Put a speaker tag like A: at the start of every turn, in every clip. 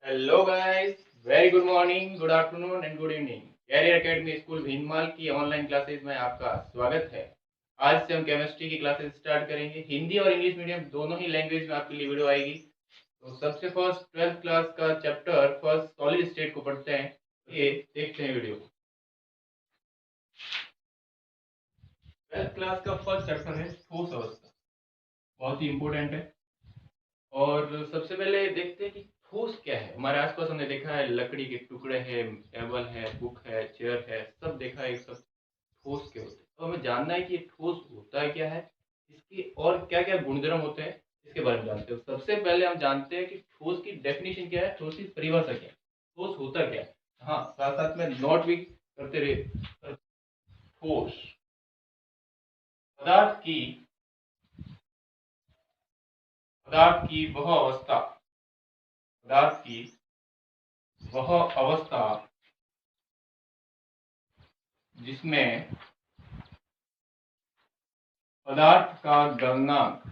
A: Hello guys, very good morning, good afternoon and good evening. Career academy school Bhinmal की online classes में आपका स्वागत है। आज से हम केमिस्ट्री की क्लासेस स्टार्ट करेंगे। हिंदी और इंग्लिश मीडियम दोनों ही लैंग्वेज में आपके लिए वीडियो आएगी। तो सबसे फर्स्ट 12th क्लास का चैप्टर फर्स्ट सॉलिड स्टेट को पढ़ते हैं। ये देखते हैं वीडियो। 12th क्लास का फर्स्ट चैप्टर है ठोस अवस्था, बहुत ही इंपॉर्टेंट है। और सबसे पहले देखते हैं कि ठोस क्या है। हमारे आसपास हमने देखा है लकड़ी के टुकड़े हैं, टेबल है, बुक है, चेयर है, सब देखा है, सब ठोस के होते हैं। तो हमें जानना है कि ये ठोस होता है क्या है, इसके और क्या क्या गुणधर्म होते हैं, इसके बारे में जानते हैं। सबसे पहले हम जानते हैं कि ठोस की डेफिनेशन क्या है, ठोस की परिभाषा क्या है, ठोस होता क्या है। हाँ, साथ साथ में नोट भी करते रहे। ठोस पदार्थ की पदार्थ की वह अवस्था पदार्थ की वह अवस्था जिसमें पदार्थ का गलनांक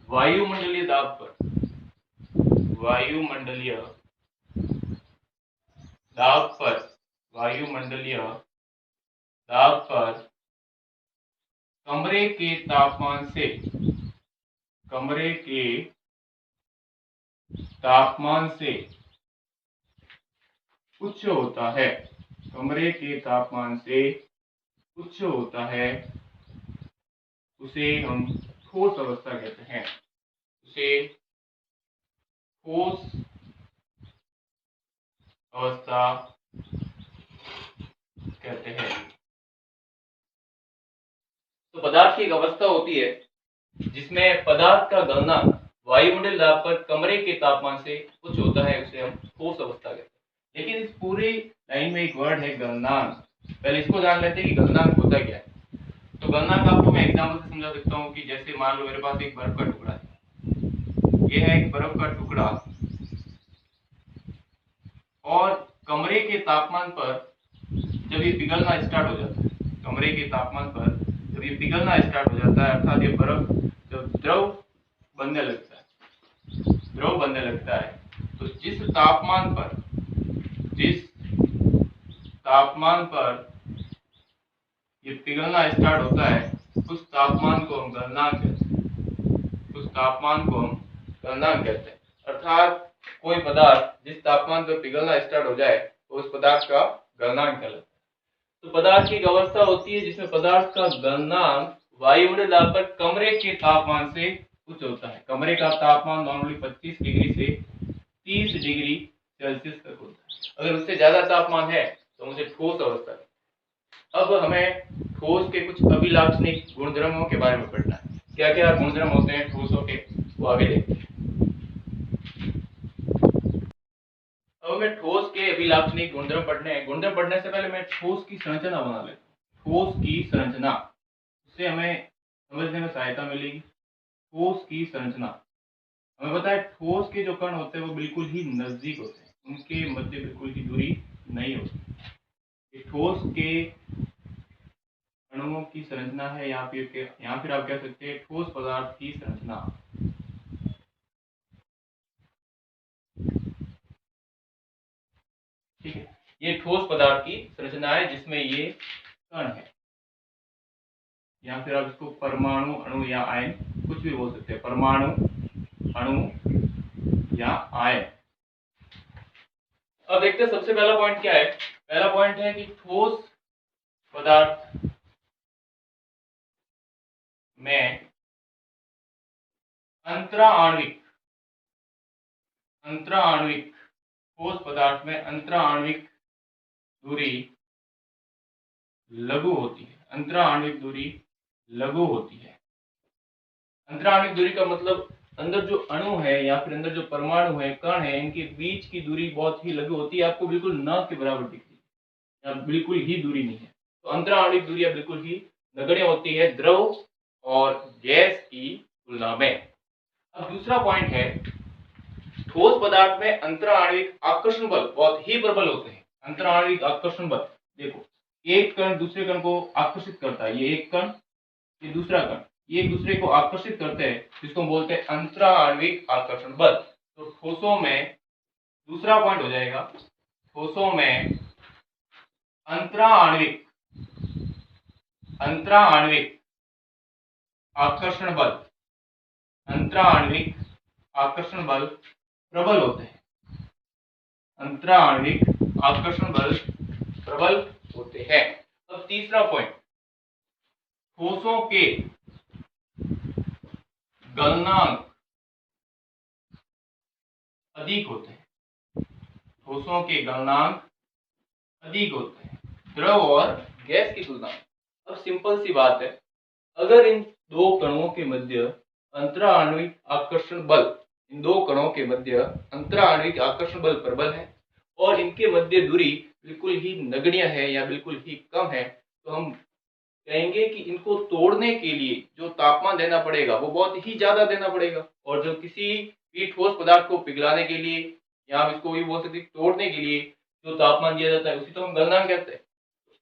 A: वायुमंडलीय दाब पर कमरे के तापमान से उच्च होता है। कमरे के तापमान से उच्च होता है, उसे हम ठोस अवस्था कहते हैं। उसे ठोस अवस्था कहते हैं। तो पदार्थ की एक अवस्था होती है जिसमें पदार्थ का गलनांक वायुमंडलीय दाब पर कमरे के तापमान से उच्च होता है, उसे हम ठोस अवस्था कहते हैं। लेकिन इस पूरी लाइन में एक वर्ड है गलनांक। पहले इसको जान लेते हैं कि गलनांक होता क्या है। तो गलनांक आपको मैं एग्जांपल से समझा सकता हूँ कि जैसे मान लो मेरे पास एक बर्फ का टुकड़ा है। ये है एक बर्फ का टुकड़ा, और कमरे के तापमान पर जब ये पिघलना स्टार्ट हो जाता है, अर्थात ये बर्फ जब द्रव बनने लगता है, तो जिस तापमान पर ये पिघलना स्टार्ट होता है, उस तापमान को हम गलनांक कहते हैं। अर्थात कोई पदार्थ जिस तापमान पर पिघलना स्टार्ट हो जाए तो उस पदार्थ का गलनांक कहलाता है। तो पदार्थ की एक अवस्था होती है जिसमें पदार्थ का गलनांक वायुमंडलीय दाब पर कमरे के तापमान से उच्च होता है। कमरे का तापमान नॉर्मली 25 डिग्री से 30 डिग्री सेल्सियस तक होता है। अगर उससे ज्यादा तापमान है तो उसे ठोस अवस्था है। अब हमें ठोस के कुछ अभिलाक्षणिक गुणधर्मों के बारे में पढ़ना है। क्या क्या गुणधर्म होते हैं ठोसों के, वो आगे देखते हैं। अब हमें ठोस के अभिलाक्षणिक गुणधर्म पढ़ने हैं। गुणधर्म पढ़ने से पहले मैं ठोस की संरचना बना लेता हूँ। ठोस की संरचना, उससे हमें समझने में सहायता मिलेगी। ठोस की संरचना, हमें पता है ठोस के जो कण होते हैं वो बिल्कुल ही नजदीक होते हैं, उनके मध्य बिल्कुल ही दूरी नहीं होती। ठोस के अणुओं की संरचना है, या फिर आप कह सकते हैं ठोस पदार्थ की संरचना। ठीक है, ये ठोस पदार्थ की संरचना है जिसमें ये कण है, या फिर आप इसको परमाणु, अणु या आयन कुछ भी बोल सकते हैं। परमाणु, अणु या आयन। अब देखते हैं सबसे पहला पॉइंट क्या है। पहला पॉइंट है कि ठोस पदार्थ में अंतराण्विक ठोस पदार्थ में अंतराण्विक दूरी लघु होती है। अंतराण्विक दूरी का मतलब अंदर जो अणु है या फिर अंदर जो परमाणु है, कण है, इनके बीच की दूरी बहुत ही लघु होती है। आपको बिल्कुल न के बराबर दिखती है, या बिल्कुल ही दूरी नहीं है। तो अंतराण्विक दूरी बिल्कुल ही नगण्य होती है द्रव और गैस की तुलना में। अब दूसरा पॉइंट है, ठोस पदार्थ में अंतराण्विक आकर्षण बल बहुत ही प्रबल होते हैं। अंतराण्विक आकर्षण बल, देखो एक कण दूसरे कण को आकर्षित करता है। ये एक कण, ये दूसरा कण, ये एक दूसरे को आकर्षित करते हैं, जिसको हम बोलते हैं अंतरा आणविक आकर्षण बल। तो ठोसों में दूसरा पॉइंट हो जाएगा, ठोसों में अंतरा आणविक आकर्षण बल, अंतरा आणविक आकर्षण बल प्रबल होते हैं। अंतरा आणविक आकर्षण बल प्रबल होते हैं। अब तीसरा पॉइंट, ठोसों के गलनांक अधिक होते हैं। ठोसों के गलनांक अधिक होते हैं द्रव और गैस की तुलना में। अब सिंपल सी बात है, अगर इन दो कणों के मध्य अंतरा आणविक आकर्षण बल, इन दो कणों के मध्य अंतरा आणविक आकर्षण बल प्रबल है और इनके मध्य दूरी बिल्कुल ही नगण्य है या बिल्कुल ही कम है, तो हम कहेंगे कि इनको तोड़ने के लिए जो तापमान देना पड़ेगा वो बहुत ही ज्यादा देना पड़ेगा। और जो किसी भी ठोस पदार्थ को पिघलाने के लिए या हम इसको भी बोल सकते हैं तोड़ने के लिए जो तापमान दिया जाता है उसी तो हम गलनांक कहते हैं।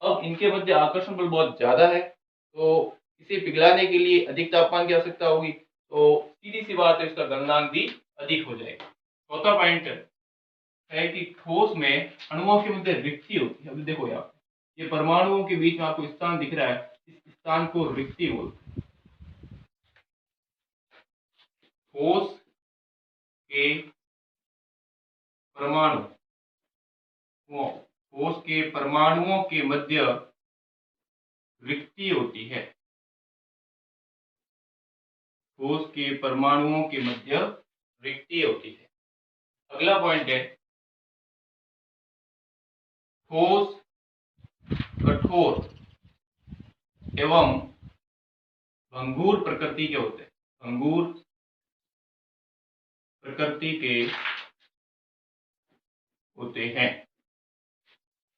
A: अब इनके मध्य आकर्षण बल बहुत ज्यादा है, तो इसे पिघलाने के लिए अधिक तापमान की आवश्यकता होगी, तो सीधी सी बात है इसका गलनांक भी अधिक हो जाएगा। चौथा पॉइंट है कि ठोस में अणुओं के मध्य रिक्ति होती है। अभी देखो यहाँ ये परमाणुओं के बीच में आपको स्थान दिख रहा है, इस स्थान को रिक्ति बोलते हैं। ठोस के परमाणु, ठोस के परमाणुओं के मध्य रिक्ति होती है। ठोस के परमाणुओं के मध्य रिक्ति होती है। अगला पॉइंट है, ठोस कठोर एवं भंगुर प्रकृति के होते हैं। भंगुर प्रकृति के होते हैं।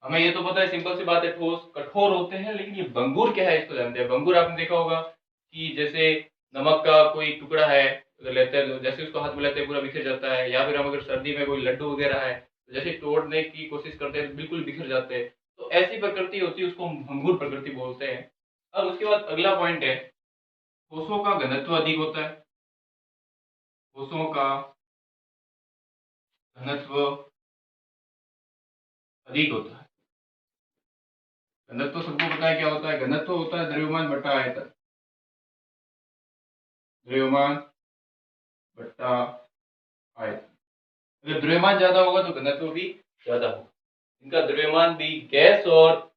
A: हमें ये तो पता है, सिंपल सी बात है, ठोस कठोर होते हैं, लेकिन ये भंगुर क्या है इसको जानते हैं। भंगुर आपने देखा होगा कि जैसे नमक का कोई टुकड़ा है, अगर लेते हैं जैसे उसको हाथ में लेते हैं पूरा बिखर जाता है, या फिर हम अगर सर्दी में कोई लड्डू वगैरह है तो जैसे तोड़ने की कोशिश करते हैं बिल्कुल बिखर जाते हैं, तो ऐसी प्रकृति होती है, उसको हम भंगुर प्रकृति बोलते हैं। अब उसके बाद अगला पॉइंट है, ठोसों का घनत्व अधिक होता है। ठोसों का घनत्व अधिक होता है। घनत्व सबको पता है क्या होता है, घनत्व होता है द्रव्यमान बटा आयतन। द्रव्यमान बटा आयतन। अगर द्रव्यमान ज्यादा होगा तो घनत्व भी ज्यादा होगा। इनका द्रव्यमान भी गैस और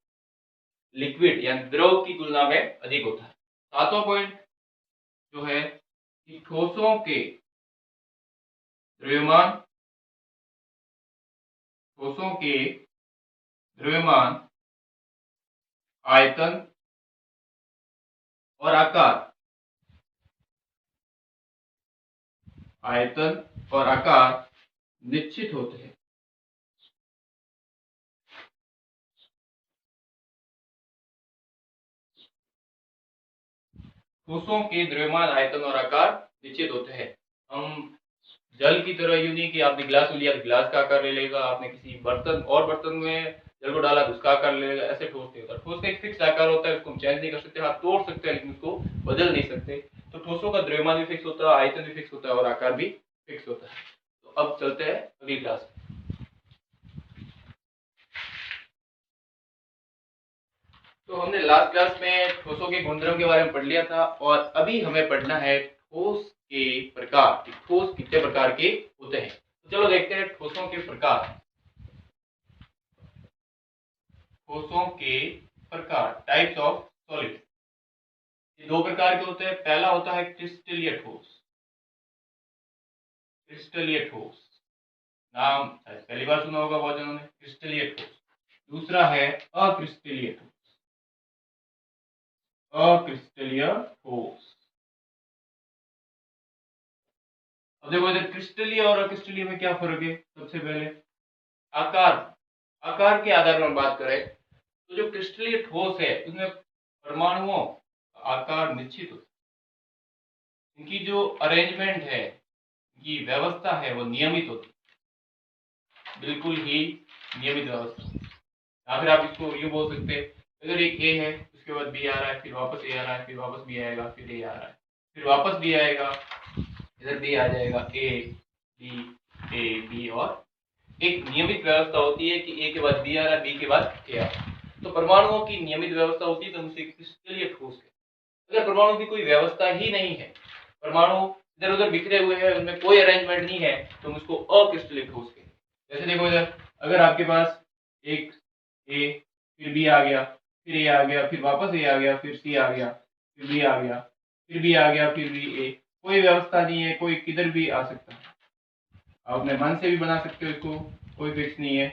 A: लिक्विड यानी द्रव की तुलना में अधिक होता है। सातवां पॉइंट जो है कि ठोसों के द्रव्यमान, ठोसों के द्रव्यमान, आयतन और आकार, आयतन और आकार निश्चित होते हैं। ठोसों के द्रव्यमान, आयतन और आकार निश्चित होते हैं। हम जल की तरह यूं नहीं कि आपने गिलास में लिया तो गिलास का आकार ले लेगा, आपने किसी बर्तन और बर्तन में जल को डाला तो उसका आकार ले लेगा, ऐसे ठोस नहीं होता। ठोस का एक फिक्स आकार होता है, उसको हम चेंज नहीं कर सकते। हाँ तोड़ सकते हैं लेकिन उसको बदल नहीं सकते। तो ठोसों का द्रव्यमान भी फिक्स होता है, आयतन भी फिक्स होता है और आकार भी फिक्स होता है। तो अब चलते हैं अगली क्लास में। तो हमने लास्ट क्लास में ठोसों के गुणधर्म के बारे में पढ़ लिया था और अभी हमें पढ़ना है ठोस के प्रकार। ठोस कितने प्रकार के होते हैं, तो चलो देखते हैं ठोसों के प्रकार। ठोसों के प्रकार, टाइप्स ऑफ सॉलिड। ये दो प्रकार के होते हैं। पहला होता है क्रिस्टलीय ठोस। क्रिस्टलीय ठोस नाम पहली बार सुना होगा बहुत जनों ने, क्रिस्टलीय ठोस। दूसरा है अक्रिस्टलीय ठोस। अक्रिस्टलीय ठोस। अब देखो इधर क्रिस्टलीय और अक्रिस्टलीय में क्या फर्क है। सबसे पहले आकार, आकार के आधार पर बात करें तो जो क्रिस्टलीय ठोस है उसमें परमाणुओं का आकार निश्चित होता है। इनकी जो अरेंजमेंट है, इनकी व्यवस्था है वो नियमित होती है, बिल्कुल ही नियमित व्यवस्था। या फिर आप इसको यूं बोल सकते हैं, अगर एक ए है उसके बाद बी आ रहा है, फिर वापस ए आ रहा है, फिर वापस बी आएगा, फिर ए आ रहा है, फिर वापस बी आएगा, इधर बी आ जाएगा, ए बी, और एक नियमित व्यवस्था होती है कि ए के बाद बी आ रहा है, बी के बाद ए आ रहा है। तो परमाणुओं की नियमित व्यवस्था होती है तो हम उसे क्रिस्टलीय ठोस कहते हैं। अगर परमाणु की कोई व्यवस्था ही नहीं है, परमाणु इधर उधर बिखरे हुए हैं, उनमें कोई अरेंजमेंट नहीं है, तो हम उसको अक्रिस्टलीय ठोस कहते हैं। जैसे देखो इधर, अगर आपके पास एक ए, फिर बी आ गया, फिर ए आ गया, फिर वापस ए आ गया, फिर सी आ गया, फिर बी आ गया, फिर बी आ गया, फिर बी ए, कोई व्यवस्था नहीं है, कोई किधर भी आ सकता है, आप अपने मन से भी बना सकते हो इसको, कोई फिक्स नहीं है।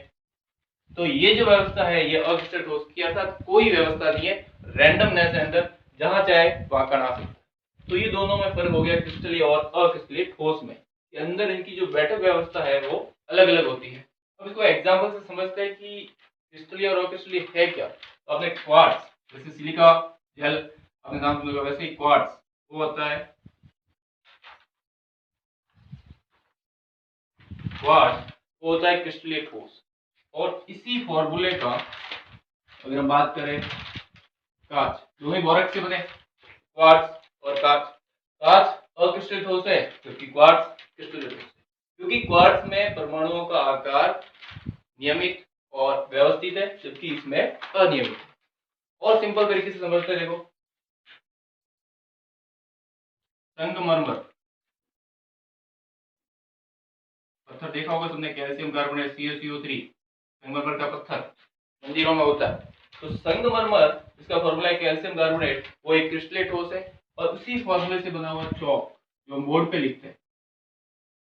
A: तो ये जो व्यवस्था है ये अक्रिस्टल ठोस की, अर्थात कोई व्यवस्था नहीं है, रैंडमनेस है अंदर, जहां चाहे वहां कण आ सकता है। तो ये दोनों में फर्क हो गया क्रिस्टलीय और अक्रिस्टलीय ठोस में, कि अंदर इनकी जो बैठक व्यवस्था है वो अलग अलग होती है। अब इसको एग्जांपल से समझते हैं कि क्रिस्टलीय और अक्रिस्टलीय है क्या। तो आपने क्वार्ट्ज, जैसे सिलिका जेल आपने नाम सुना होगा, वैसे ही क्वार्ट्ज वो होता है, क्वार्ट्ज वो होता है क्रिस्टलीय ठोस। और इसी फॉर्मूले का अगर हम बात करें कांच, दोनों ही बोरॉक्स से बने, क्वार्ट्ज और कांच। कांच अक्रिस्टलीय ठोस है जबकि क्वार्ट्ज क्रिस्टलीय ठोस है, क्योंकि क्वार्ट्ज में परमाणुओं का आकार नियमित और व्यवस्थित है जबकि इसमें अनियमित है। और सिंपल तरीके से समझते देखो, संगमरमर पत्थर देखा होगा तुमने, कैल्शियम कार्बोनेट CaCO3, संगमरमर का पत्थर मंदिरों में होता है। तो संगमरमर, इसका फॉर्मूला है कैल्शियम कार्बोनेट, वो एक क्रिस्टलीय ठोस है, और उसी फॉर्मूले से बना हुआ चौक जो हम बोर्ड पे लिखते हैं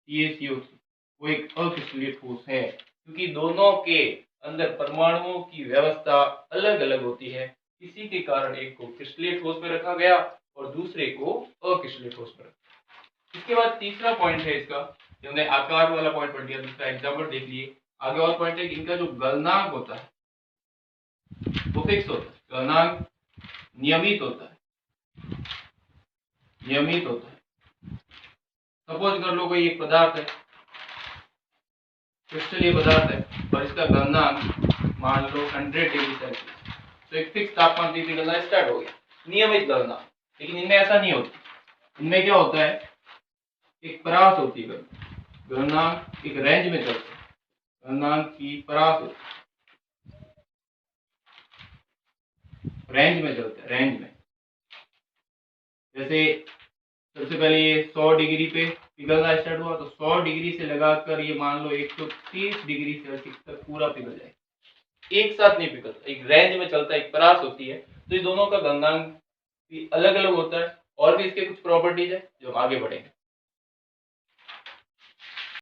A: CaCO3, वो एक अक्रिस्टलीय ठोस है, क्योंकि दोनों के अंदर परमाणुओं की व्यवस्था अलग अलग होती है। इसी के कारण एक को क्रिस्टलीय ठोस में रखा गया और दूसरे को अक्रिस्टलीय ठोस में रखा। इसके बाद तीसरा पॉइंट है इसका, जो हमने आकार वाला पॉइंट पढ़ लिया, दूसरा एग्जांपल देख लिए। आगे और पॉइंट है कि इनका जो गलनांक होता है वो फिक्स होता है, गलनांक नियमित होता है, नियमित होता है। सपोज कर लो कोई एक पदार्थ है, क्रिस्टलीय पदार्थ है, और इसका गलनांक मान लो 100 डिग्री सेल्सियस, तो एक फिक्स तापमान पे गलना स्टार्ट हो गया, नियमित गलना। लेकिन इनमें ऐसा नहीं होता, इनमें क्या होता है, एक परास होती है, गलनांक एक रेंज में चलता है, गलनांक की परास होती है, रेंज में चलता है, रेंज में। जैसे सबसे पहले ये 100 डिग्री पे पिघलना स्टार्ट हुआ, तो 100 डिग्री से लगाकर ये मान लो 130 डिग्री सेल्सियस तक पूरा पिघल जाए, एक साथ नहीं पिघलता, एक रेंज में चलता है, एक परास होती है। तो ये दोनों का गलनांक भी अलग अलग होता है, और भी इसके कुछ प्रॉपर्टीज है जो हम आगे बढ़ेंगे।